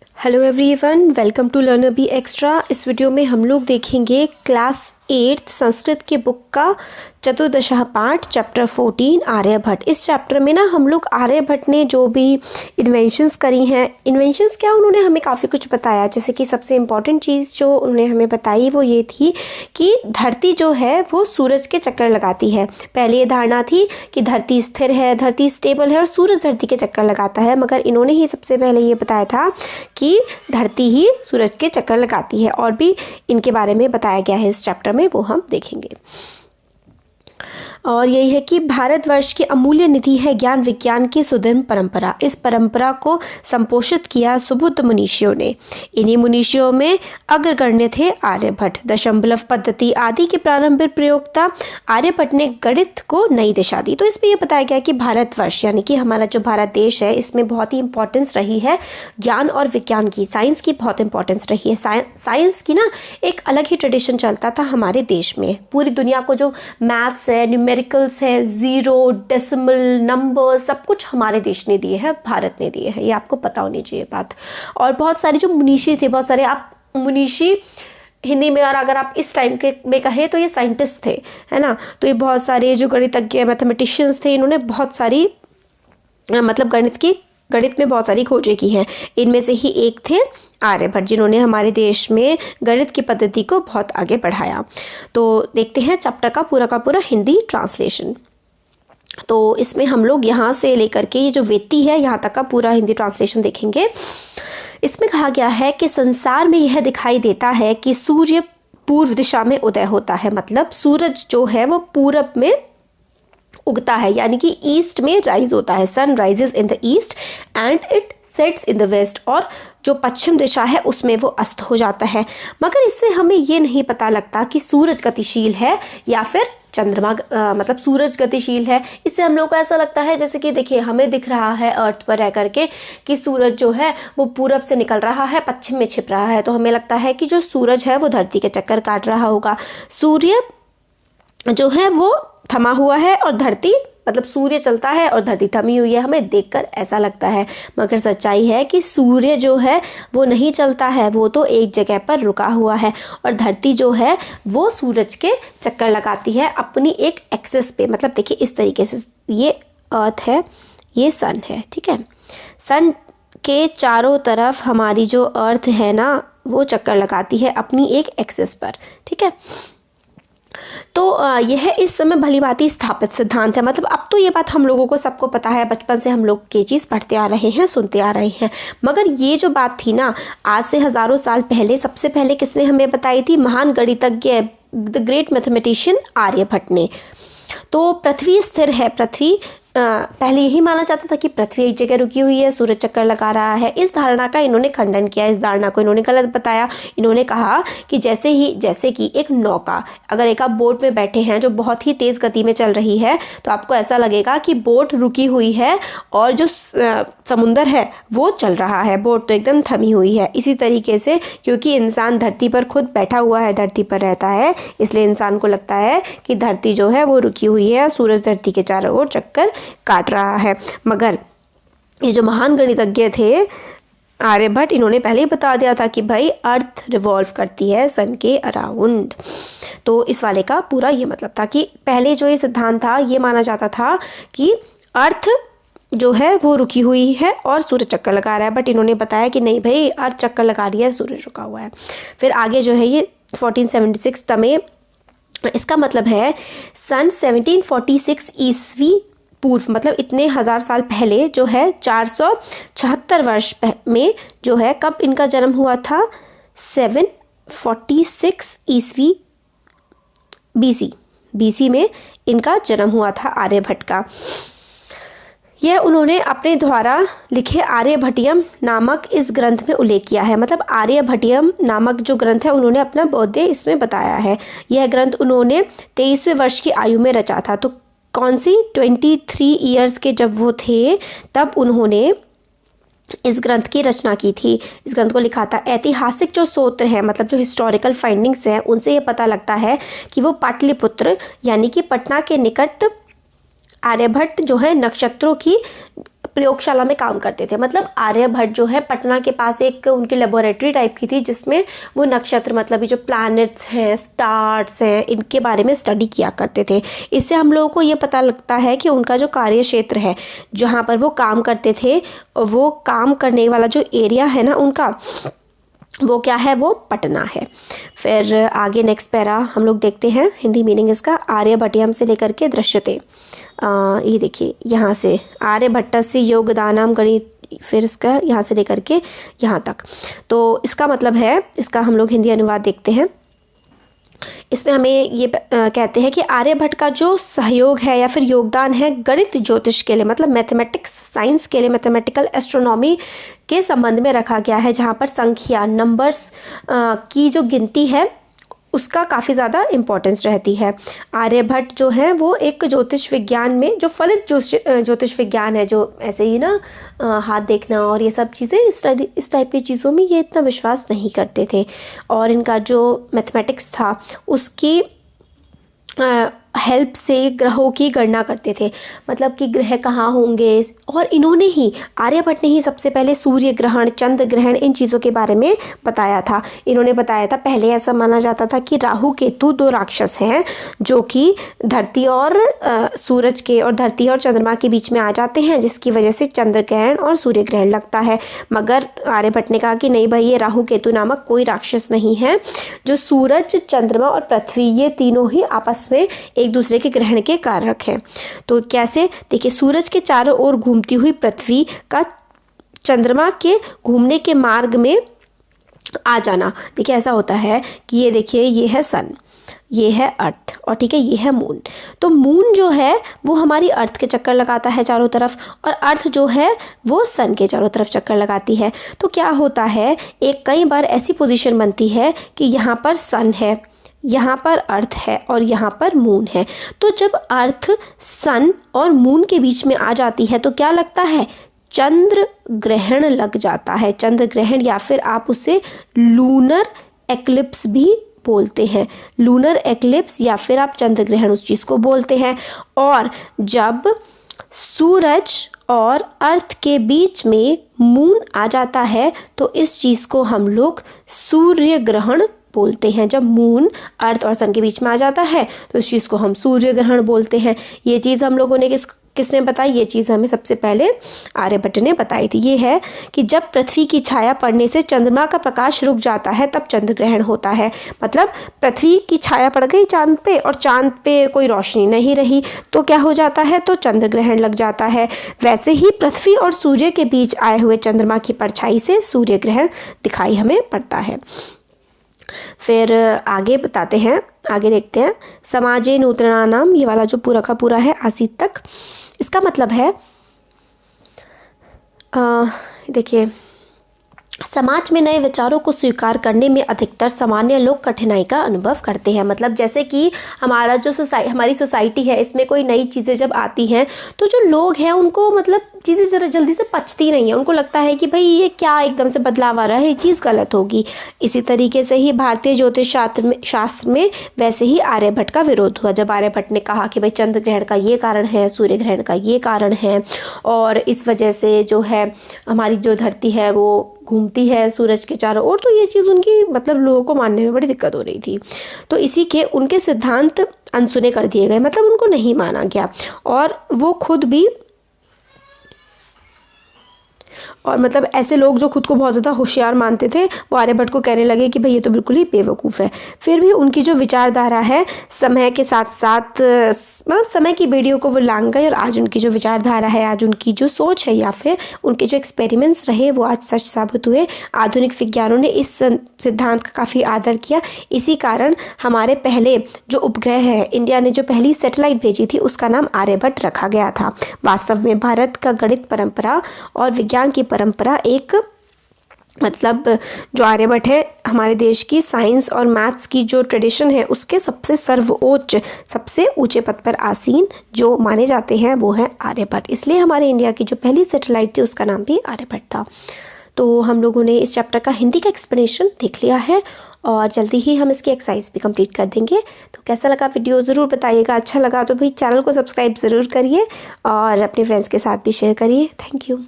Hello everyone, welcome to learner B extra. इस video में हम लोग देखेंगे क्लास 8 संस्कृत के बुक का चतुर्दशः पाठ चैप्टर 14 आर्यभट्ट। इस चैप्टर में ना हम लोग आर्यभट्ट ने जो भी इन्वेंशंस करी हैं, इन्वेंशंस क्या, उन्होंने हमें काफ़ी कुछ बताया। जैसे कि सबसे इम्पॉर्टेंट चीज़ जो उन्होंने हमें बताई वो ये थी कि धरती जो है वो सूरज के चक्कर लगाती है। पहले ये धारणा थी कि धरती स्थिर है, धरती स्टेबल है और सूरज धरती के चक्कर लगाता है, मगर इन्होंने ही सबसे पहले ये बताया था कि धरती ही सूरज के चक्कर लगाती है। और भी इनके बारे में बताया गया है इस चैप्टर में, वो हम देखेंगे। और यही है कि भारतवर्ष की अमूल्य निधि है ज्ञान विज्ञान की सुदृढ़ परंपरा। इस परंपरा को संपोषित किया सुबुद्ध मुनीषियों ने। इन्हीं मुनीषियों में अग्रगण्य थे आर्यभट्ट। दशमलव पद्धति आदि के प्रारंभिक प्रयोक्ता आर्यभट्ट ने गणित को नई दिशा दी। तो इसमें यह बताया गया कि भारतवर्ष यानी कि हमारा जो भारत देश है, इसमें बहुत ही इंपॉर्टेंस रही है ज्ञान और विज्ञान की, साइंस की बहुत इंपॉर्टेंस रही है। साइंस की ना एक अलग ही ट्रेडिशन चलता था हमारे देश में। पूरी दुनिया को जो मैथ्स है, न्यूमेरिकल्स है, जीरो, डेसिमल, नंबर, सब कुछ हमारे देश ने दिए हैं, भारत ने दिए हैं। ये आपको पता होनी चाहिए बात। और बहुत सारे जो मुनीषी थे, बहुत सारे आप मुनीषी हिंदी में, और अगर आप इस टाइम के में कहें तो ये साइंटिस्ट थे, है ना। तो ये बहुत सारे जो गणितज्ञ मैथमेटिशियंस थे, इन्होंने बहुत सारी मतलब गणित में बहुत सारी खोजें की हैं। इनमें से ही एक थे आर्यभट्ट, जिन्होंने हमारे देश में गणित की पद्धति को बहुत आगे बढ़ाया। तो देखते हैं चैप्टर का पूरा हिंदी ट्रांसलेशन। तो इसमें हम लोग यहाँ से लेकर के ये जो वेत्ती है यहाँ तक का पूरा हिंदी ट्रांसलेशन देखेंगे। इसमें कहा गया है कि संसार में यह दिखाई देता है कि सूर्य पूर्व दिशा में उदय होता है, मतलब सूरज जो है वो पूरब में उगता है, यानी कि ईस्ट में राइज होता है। Sun rises in the east and it sets in the west. और जो पश्चिम दिशा है उसमें वो अस्त हो जाता है। मगर इससे हमें ये नहीं पता लगता कि सूरज गतिशील है या फिर चंद्रमा मतलब सूरज गतिशील है। इससे हम लोग को ऐसा लगता है जैसे कि देखिए हमें दिख रहा है अर्थ पर रह करके कि सूरज जो है वो पूरब से निकल रहा है, पश्चिम में छिप रहा है। तो हमें लगता है कि जो सूरज है वो धरती के चक्कर काट रहा होगा। सूर्य जो है वो थमा हुआ है और धरती, मतलब सूर्य चलता है और धरती थमी हुई है। हमें देखकर ऐसा लगता है, मगर सच्चाई है कि सूर्य जो है वो नहीं चलता है, वो तो एक जगह पर रुका हुआ है। और धरती जो है वो सूरज के चक्कर लगाती है अपनी एक एक्सिस पे। मतलब देखिए इस तरीके से, ये अर्थ है, ये सन है, ठीक है। सन के चारों तरफ हमारी जो अर्थ है ना वो चक्कर लगाती है अपनी एक एक्सिस पर, ठीक है। तो यह इस समय भली भांति स्थापित सिद्धांत है। मतलब अब तो ये बात हम लोगों को सबको पता है, बचपन से हम लोग ये चीज़ पढ़ते आ रहे हैं, सुनते आ रहे हैं। मगर ये जो बात थी ना आज से हज़ारों साल पहले, सबसे पहले किसने हमें बताई थी? महान गणितज्ञ, द ग्रेट मैथमेटिशियन आर्यभट्ट ने। तो पृथ्वी स्थिर है, पृथ्वी पहले यही माना जाता था कि पृथ्वी एक जगह रुकी हुई है, सूरज चक्कर लगा रहा है। इस धारणा का इन्होंने खंडन किया, इस धारणा को इन्होंने गलत बताया। इन्होंने कहा कि जैसे कि एक नौका, अगर एक आप बोट में बैठे हैं जो बहुत ही तेज़ गति में चल रही है, तो आपको ऐसा लगेगा कि बोट रुकी हुई है और जो समुंदर है वो चल रहा है, बोट तो एकदम थमी हुई है। इसी तरीके से क्योंकि इंसान धरती पर खुद बैठा हुआ है, धरती पर रहता है, इसलिए इंसान को लगता है कि धरती जो है वो रुकी हुई है और सूरज धरती के चारों ओर चक्कर काट रहा है। मगर ये जो महान गणितज्ञ थे आर्यभट्ट, इन्होंने पहले ही बता दिया था कि भाई अर्थ रिवॉल्व करती है सन के अराउंड। तो इस वाले का पूरा ये मतलब था कि पहले जो ये सिद्धांत था ये माना जाता था कि अर्थ जो है वो रुकी हुई है और सूरज चक्कर लगा रहा है। बट इन्होंने बताया कि नहीं भाई, अर्थ चक्कर लगा रही है, सूरज रुका हुआ है। फिर आगे जो है ये 1476 तमें, इसका मतलब है सन 1746 ईस्वी पूर्व, मतलब इतने हज़ार साल पहले जो है 476 वर्ष में जो है, कब इनका जन्म हुआ था? 746 ईस्वी बीसी में इनका जन्म हुआ था आर्यभट्ट का। यह उन्होंने अपने द्वारा लिखे आर्यभट्टियम नामक इस ग्रंथ में उल्लेख किया है। मतलब आर्यभट्टियम नामक जो ग्रंथ है उन्होंने अपना बर्थडे इसमें बताया है। यह ग्रंथ उन्होंने 23वें वर्ष की आयु में रचा था। तो कौन सी 23 ईयर्स के जब वो थे तब उन्होंने इस ग्रंथ की रचना की थी, इस ग्रंथ को लिखा था। ऐतिहासिक जो सूत्र हैं, मतलब जो हिस्टोरिकल फाइंडिंग्स हैं, उनसे ये पता लगता है कि वो पाटलिपुत्र यानी कि पटना के निकट आर्यभट्ट जो है नक्षत्रों की प्रयोगशाला में काम करते थे। मतलब आर्यभट्ट जो है पटना के पास एक उनकी लेबोरेटरी टाइप की थी, जिसमें वो नक्षत्र मतलब ये जो प्लैनेट्स हैं, स्टार्स हैं, इनके बारे में स्टडी किया करते थे। इससे हम लोगों को ये पता लगता है कि उनका जो कार्य क्षेत्र है जहाँ पर वो काम करते थे, वो काम करने वाला जो एरिया है ना उनका, वो क्या है, वो पटना है। फिर आगे नेक्स्ट पैरा हम लोग देखते हैं, हिंदी मीनिंग इसका, आर्यभट्टियम से लेकर के दृश्यते। ये देखिए यहाँ से आर्यभट्ट से योगदानम गणित, फिर इसका यहाँ से लेकर के यहाँ तक। तो इसका मतलब है, इसका हम लोग हिंदी अनुवाद देखते हैं। इसमें हमें ये कहते हैं कि आर्यभट्ट का जो सहयोग है या फिर योगदान है गणित ज्योतिष के लिए, मतलब मैथमेटिक्स साइंस के लिए, मैथमेटिकल एस्ट्रोनॉमी के संबंध में रखा गया है, जहाँ पर संख्या नंबर्स की जो गिनती है उसका काफ़ी ज़्यादा इम्पोर्टेंस रहती है। आर्यभट्ट जो है वो एक ज्योतिष विज्ञान में, जो फलित ज्योतिष विज्ञान है, जो ऐसे ही ना हाथ देखना और ये सब चीज़ें, इस टाइप की चीज़ों में ये इतना विश्वास नहीं करते थे। और इनका जो मैथमेटिक्स था उसकी हेल्प से ग्रहों की गणना करते थे, मतलब कि ग्रह कहाँ होंगे। और इन्होंने ही, आर्यभट्ट ने ही सबसे पहले सूर्य ग्रहण, चंद्र ग्रहण, इन चीज़ों के बारे में बताया था। इन्होंने बताया था, पहले ऐसा माना जाता था कि राहु केतु दो राक्षस हैं जो कि धरती और सूरज के, और धरती और चंद्रमा के बीच में आ जाते हैं, जिसकी वजह से चंद्र ग्रहण और सूर्य ग्रहण लगता है। मगर आर्यभट्ट ने कहा कि नहीं भाई, ये राहु केतु नामक कोई राक्षस नहीं है। जो सूरज, चंद्रमा और पृथ्वी, ये तीनों ही आपस में एक दूसरे के ग्रहण के कारक हैं। तो कैसे, देखिए, सूरज के चारों ओर घूमती हुई पृथ्वी का चंद्रमा के घूमने के मार्ग में आ जाना। देखिए ऐसा होता है कि ये देखिए, ये है सन, ये है अर्थ, और ठीक है ये है मून। तो मून जो है वो हमारी अर्थ के चक्कर लगाता है चारों तरफ, और अर्थ जो है वो सन के चारों तरफ चक्कर लगाती है। तो क्या होता है, एक कई बार ऐसी पोजीशन बनती है कि यहाँ पर सन है, यहाँ पर अर्थ है और यहाँ पर मून है। तो जब अर्थ सन और मून के बीच में आ जाती है तो क्या लगता है, चंद्र ग्रहण लग जाता है। चंद्र ग्रहण, या फिर आप उसे लूनर एक्लिप्स भी बोलते हैं। लूनर एक्लिप्स या फिर आप चंद्र ग्रहण उस चीज़ को बोलते हैं। और जब सूरज और अर्थ के बीच में मून आ जाता है तो इस चीज़ को हम लोग सूर्य ग्रहण बोलते हैं। जब मून अर्थ और सन के बीच में आ जाता है तो इस चीज़ को हम सूर्य ग्रहण बोलते हैं। ये चीज़ हम लोगों ने किसने बताई, ये चीज़ हमें सबसे पहले आर्यभट्ट ने बताई थी। ये है कि जब पृथ्वी की छाया पड़ने से चंद्रमा का प्रकाश रुक जाता है तब चंद्र ग्रहण होता है। मतलब पृथ्वी की छाया पड़ गई चांद पे और चांद पे कोई रोशनी नहीं रही तो क्या हो जाता है, तो चंद्र ग्रहण लग जाता है। वैसे ही पृथ्वी और सूर्य के बीच आए हुए चंद्रमा की परछाई से सूर्य ग्रहण दिखाई हमें पड़ता है। फिर आगे बताते हैं, आगे देखते हैं, समाजे नूतनानाम, ये वाला जो पूरा का पूरा है आसित तक, इसका मतलब है देखिए, समाज में नए विचारों को स्वीकार करने में अधिकतर सामान्य लोग कठिनाई का अनुभव करते हैं। मतलब जैसे कि हमारा जो हमारी सोसाइटी है, इसमें कोई नई चीज़ें जब आती हैं तो जो लोग हैं उनको मतलब चीज़ें ज़रा जल्दी से पचती नहीं है। उनको लगता है कि भाई ये क्या एकदम से बदलाव आ रहा है, ये चीज़ गलत होगी। इसी तरीके से ही भारतीय ज्योतिष शास्त्र में वैसे ही आर्यभट्ट का विरोध हुआ। जब आर्यभट्ट ने कहा कि भाई चंद्र ग्रहण का ये कारण है, सूर्य ग्रहण का ये कारण है, और इस वजह से जो है हमारी जो धरती है वो घूमती है सूरज के चारों ओर, तो ये चीज़ उनकी मतलब लोगों को मानने में बड़ी दिक्कत हो रही थी। तो इसी के उनके सिद्धांत अनसुने कर दिए गए, मतलब उनको नहीं माना गया। और वो खुद भी, और मतलब ऐसे लोग जो खुद को बहुत ज़्यादा होशियार मानते थे वो आर्यभट्ट को कहने लगे कि भाई ये तो बिल्कुल ही बेवकूफ़ है। फिर भी उनकी जो विचारधारा है समय के साथ साथ, मतलब समय की बेड़ियों को वो लांघ गए, और आज उनकी जो विचारधारा है, आज उनकी जो सोच है, या फिर उनके जो एक्सपेरिमेंट्स रहे वो आज सच साबित हुए। आधुनिक विज्ञानों ने इस सिद्धांत का काफ़ी आदर किया। इसी कारण हमारे पहले जो उपग्रह है, इंडिया ने जो पहली सैटेलाइट भेजी थी उसका नाम आर्यभट्ट रखा गया था। वास्तव में भारत का गणित परंपरा और विज्ञान की परंपरा एक, मतलब जो आर्यभट्ट है हमारे देश की साइंस और मैथ्स की जो ट्रेडिशन है उसके सबसे सर्वोच्च, सबसे ऊंचे पद पर आसीन जो माने जाते हैं वो है आर्यभट्ट। इसलिए हमारे इंडिया की जो पहली सैटेलाइट थी उसका नाम भी आर्यभट्ट था। तो हम लोगों ने इस चैप्टर का हिंदी का एक्सप्लेनेशन देख लिया है और जल्दी ही हम इसकी एक्सरसाइज भी कंप्लीट कर देंगे। तो कैसा लगा वीडियो ज़रूर बताइएगा। अच्छा लगा तो भाई चैनल को सब्सक्राइब ज़रूर करिए और अपने फ्रेंड्स के साथ भी शेयर करिए। Thank you.